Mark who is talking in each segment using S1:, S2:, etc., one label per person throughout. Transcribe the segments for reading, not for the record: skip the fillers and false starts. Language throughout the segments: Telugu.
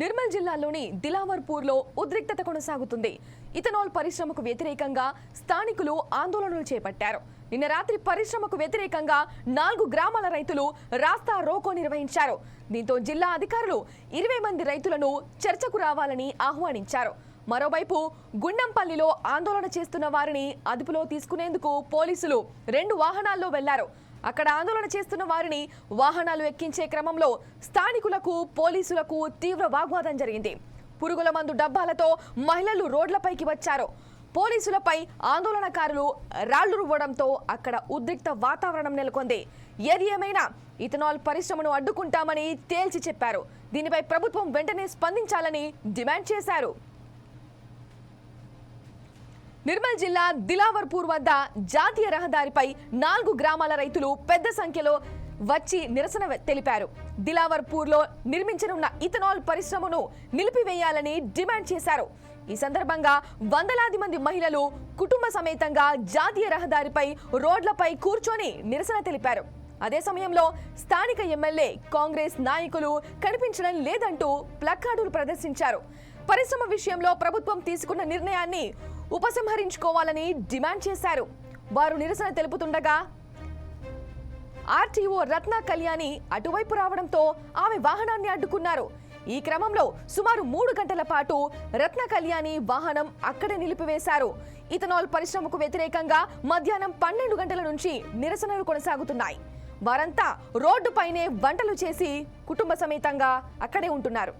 S1: నిర్మల్ జిల్లాలోని దిలావర్పూర్లో ఉద్రిక్తత కొనసాగుతుంది. ఇథనాల్ పరిశ్రమకు వ్యతిరేకంగా స్థానికులు ఆందోళనలు చేపట్టారు. నిన్న రాత్రి పరిశ్రమకు వ్యతిరేకంగా 4 గ్రామాల రైతులు రాస్తా రోకో నిర్వహించారు. దీంతో జిల్లా అధికారులు 20 మంది రైతులను చర్చకు రావాలని ఆహ్వానించారు. మరోవైపు గుండంపల్లిలో ఆందోళన చేస్తున్న వారిని అదుపులో తీసుకునేందుకు పోలీసులు 2 వాహనాల్లో వెళ్లారు. అక్కడ ఆందోళన చేస్తున్న వారిని వాహనాలు ఎక్కించే క్రమంలో స్థానికులకు పోలీసులకు తీవ్ర వాగ్వాదం జరిగింది. పురుగుల మందు డబ్బాలతో మహిళలు రోడ్లపైకి వచ్చారు. పోలీసులపై ఆందోళనకారులు రాళ్లు రువ్వడంతో అక్కడ ఉద్రిక్త వాతావరణం నెలకొంది. ఏది ఏమైనా ఇథనాల్ పరిశ్రమను అడ్డుకుంటామని తేల్చి చెప్పారు. దీనిపై ప్రభుత్వం వెంటనే స్పందించాలని డిమాండ్ చేశారు. నిర్మల్ జిల్లా దిలావర్పూర్ వద్ద జాతీయ రహదారిపై 4 గ్రామాల రైతులు పెద్ద సంఖ్యలో వచ్చి నిరసన తెలిపారు. దిలావర్పూర్లో నిర్మించనున్న ఇథనాల్ పరిశ్రమను నిలిపివేయాలని డిమాండ్ చేశారు. ఈ సందర్భంగా వందలాది మంది మహిళలు కుటుంబ సమేతంగా జాతీయ రహదారిపై రోడ్లపై కూర్చొని నిరసన తెలిపారు. అదే సమయంలో స్థానిక ఎమ్మెల్యే కాంగ్రెస్ నాయకులు కనిపించడం లేదంటూ ప్లకార్డులు ప్రదర్శించారు. పరిశ్రమ విషయంలో ప్రభుత్వం తీసుకున్న నిర్ణయాన్ని ఉపసంహరించుకోవాలని డిమాండ్ చేశారు. వారు నిరసన తెలుపుతుండగా ఆర్టీఓ రత్న కళ్యాణి అటువైపు రావడంతో ఆమె వాహనాన్ని అడ్డుకున్నారు. ఈ క్రమంలో సుమారు 3 గంటల పాటు రత్న కళ్యాణి వాహనం అక్కడే నిలిపివేశారు. ఇథనాల్ పరిశ్రమకు వ్యతిరేకంగా మధ్యాహ్నం 12 గంటల నుంచి నిరసనలు కొనసాగుతున్నాయి. వారంతా రోడ్డుపైనే వంటలు చేసి కుటుంబ సమేతంగా అక్కడే ఉంటున్నారు.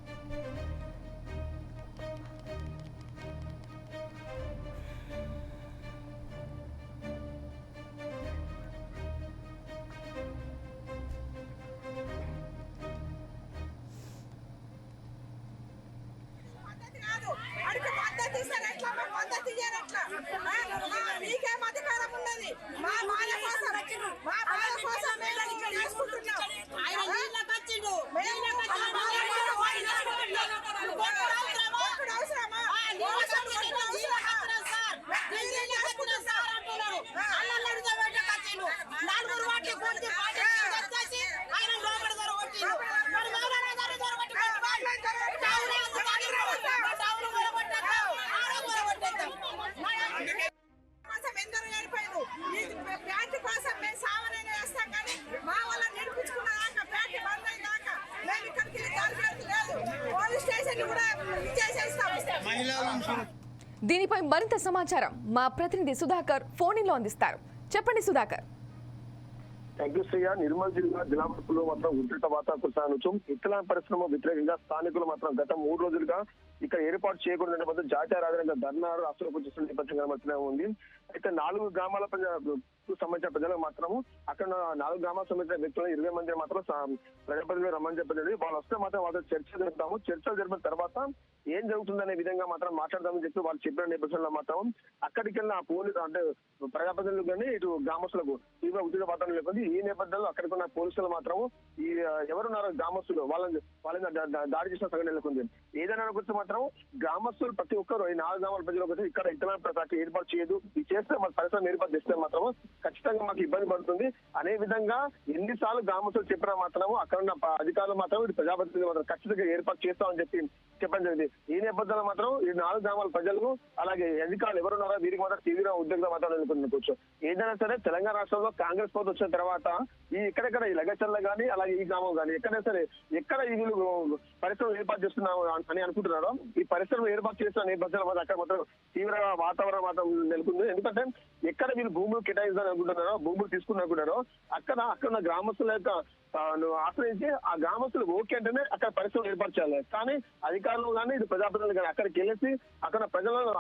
S1: దీనిపై మరింత సమాచారం మా ప్రతినిధి సుధాకర్ ఫోన్ ఇన్ లో అందిస్తారు. చెప్పండి సుధాకర్.
S2: Thank you Shriya. నిర్మల్ జిల్లా దిలావర్పూర్లో మాత్రం ఉద్రిక్త వాతావరణం కొనసాగడం. ఇథనాల్ పరిశ్రమ వ్యతిరేకంగా స్థానికులు మాత్రం గత 3 రోజులుగా ఇక్కడ ఏర్పాటు చేయకూడదు జాతీయ రాజధానిగా ధర్నాలు రాష్ట్రంలోకి వచ్చేస్తున్న నేపథ్యం కనబడుతూనే ఉంది. అయితే 4 గ్రామాల సంబంధించిన ప్రజలకు మాత్రము అక్కడ 4 గ్రామాలకు సంబంధించిన వ్యక్తులు 20 మంది మాత్రం ప్రజాప్రతినిధులు రమ్మని చెప్పలేదు. వాళ్ళు వస్తే మాత్రం వాళ్ళతో చర్చలు జరుపుతాము. చర్చలు జరిపిన తర్వాత ఏం జరుగుతుందనే విధంగా మాత్రం మాట్లాడదామని చెప్పి వాళ్ళు చెప్పిన నేపథ్యంలో మాత్రం అక్కడికి వెళ్ళిన పోలీసు అంటే ప్రజాప్రతినిధులు కానీ ఇటు గ్రామస్తులకు తీవ్ర ఉద్రిక్త వాతావరణం లేకపోతే ఈ నేపథ్యంలో అక్కడికి ఉన్న పోలీసులు మాత్రం ఈ ఎవరున్నారో గ్రామస్తులు వాళ్ళని దాడి చేసిన సంఘటన నెలకొంది. ఏదైనా గురించి మాత్రం గ్రామస్తులు ప్రతి ఒక్కరు ఈ 4 గ్రామాల ప్రజలకు వచ్చి ఇక్కడ ఇథనాల్ ఏర్పాటు చేయదు, ఇది చేస్తే మన పరిశ్రమ ఏర్పాటు చేస్తే మాత్రం ఖచ్చితంగా మాకు ఇబ్బంది పడుతుంది అనే విధంగా ఎన్నిసార్లు గ్రామస్తులు చెప్పినా మాత్రము అక్కడ ఉన్న అధికారులు మాత్రం ఇది ప్రజాప్రతినిధులు మాత్రం ఖచ్చితంగా ఏర్పాటు చేస్తామని చెప్పి చెప్పడం జరిగింది. ఈ నేపథ్యంలో మాత్రం ఈ 4 గ్రామాల ప్రజలకు అలాగే అధికారులు ఎవరున్నారో వీరికి మాత్రం తీవ్ర ఉద్రిక్త వాతావరణం నెలకొంది. ఏదైనా సరే తెలంగాణ రాష్ట్రంలో కాంగ్రెస్ ప్రభుత్వం వచ్చిన తర్వాత ఈ ఎక్కడెక్కడ ఈ లగచర్ల కానీ అలాగే ఈ గ్రామం కానీ ఎక్కడైనా సరే ఎక్కడ వీళ్ళు పరిశ్రమ ఏర్పాటు చేస్తున్నాము అని అనుకుంటున్నారో ఈ పరిశ్రమ ఏర్పాటు చేస్తున్న నేపథ్యంలో అక్కడ మాత్రం తీవ్ర వాతావరణం మాత్రం నెలకొంది. ఎందుకంటే ఎక్కడ వీళ్ళు భూములు కేటాయిస్తారని అనుకుంటున్నారో భూములు తీసుకుని అనుకుంటారో అక్కడ ఉన్న గ్రామస్తుల యొక్క ఆశ్రయించి ఆ గ్రామస్తులు ఓకే అంటేనే అక్కడ పరిశ్రమ ఏర్పాటు చేయాలి. కానీ అధికారులు కానీ ఇది ప్రజాప్రతినిధులు కానీ అక్కడికి వెళ్ళేసి అక్కడ ప్రజలను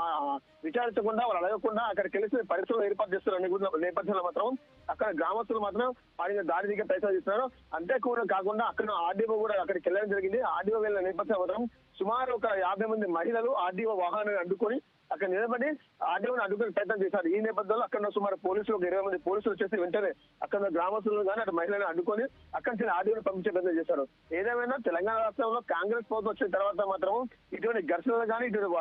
S2: విచారించకుండా వాళ్ళు అడగకుండా అక్కడికి వెళ్ళేసి పరిశ్రమ ఏర్పాటు చేస్తున్న నేపథ్యంలో మాత్రం అక్కడ గ్రామస్తులు మాత్రం వారికి దారి దిగే ప్రయత్నం చేస్తున్నారు. అంతే కూడా కాకుండా అక్కడ ఆర్డీఓ కూడా అక్కడికి వెళ్ళడం జరిగింది. ఆర్డీఓ వెళ్ళిన నేపథ్యం మాత్రం సుమారు ఒక 50 మంది మహిళలు ఆర్డీఓ వాహనాన్ని అడ్డుకొని అక్కడ నిలబడి ఆర్డీఓని అడ్డుకునే ప్రయత్నం చేశారు. ఈ నేపథ్యంలో అక్కడ సుమారు పోలీసులు ఒక 20 మంది పోలీసులు వచ్చేసి వెంటనే అక్కడ గ్రామస్తులను కానీ అటు మహిళలను అడ్డుకొని అక్కడి నుంచి ఆర్డీఓని పంపించే ప్రయత్నం చేశారు. ఏదేమైనా తెలంగాణ రాష్ట్రంలో కాంగ్రెస్ ప్రభుత్వం వచ్చిన తర్వాత మాత్రం ఇటువంటి ఘర్షణలు కానీ ఇటువంటి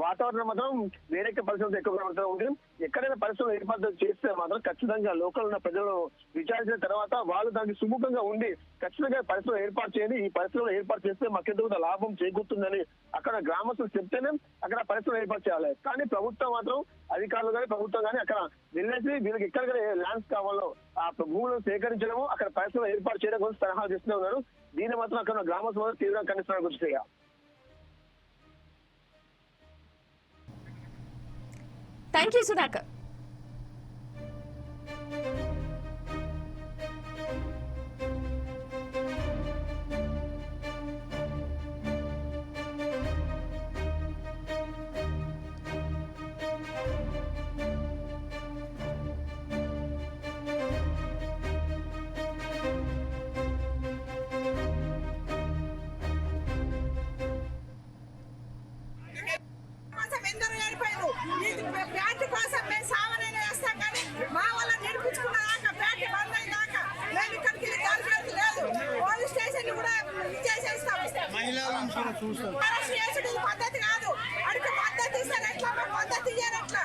S2: వాతావరణం మాత్రం వేరే పరిస్థితులు ఎక్కువగా ఉంటుంది. ఎక్కడైనా పరిస్థితులు ఏర్పాటు చేస్తే మాత్రం ఖచ్చితంగా లోకల్ ఉన్న ప్రజలను విచారించిన తర్వాత వాళ్ళు దానికి సుముఖంగా ఉండి ఖచ్చితంగా పరిస్థితులు ఏర్పాటు చేయండి, ఈ పరిస్థితులు ఏర్పాటు చేస్తే మాకెందుకు లాభం చేకూరుతుందని అక్కడ గ్రామస్తులు చెప్తేనే అక్కడ పరిస్థితులు ఏర్పాటు చేయాలి. కానీ ప్రభుత్వం మాత్రం అధికారులు కానీ ప్రభుత్వం కానీ అక్కడ వెళ్ళేసి వీళ్ళకి ఎక్కడ ల్యాండ్స్ కావాలో ఆ భూములను సేకరించడము అక్కడ పరిస్థితులు ఏర్పాటు చేయడం కోసం సలహాలు చేస్తూనే ఉన్నారు. దీన్ని మాత్రం అక్కడ గ్రామస్తులు తీవ్రంగా ఖండిస్తున్నారు. గుర్తుగా
S1: థ్యాంక్ యూ సుధాకర్.
S3: బ్యాట్ కోసం మేము సామాన్యంగా వేస్తాం కానీ మా వల్ల నిడిపించుకున్నాక బ్యాట్ బంద్ అయ్యాక మేము ఇక్కడికి లేదు. పోలీస్ స్టేషన్ కూడా ఇచ్చేసేస్తాం. అరెస్ట్ చేసుడు పద్ధతి కాదు. అడిగి పద్ధతి ఇస్తారు ఎట్లా, పద్ధతి ఇయ్యారు ఎట్లా.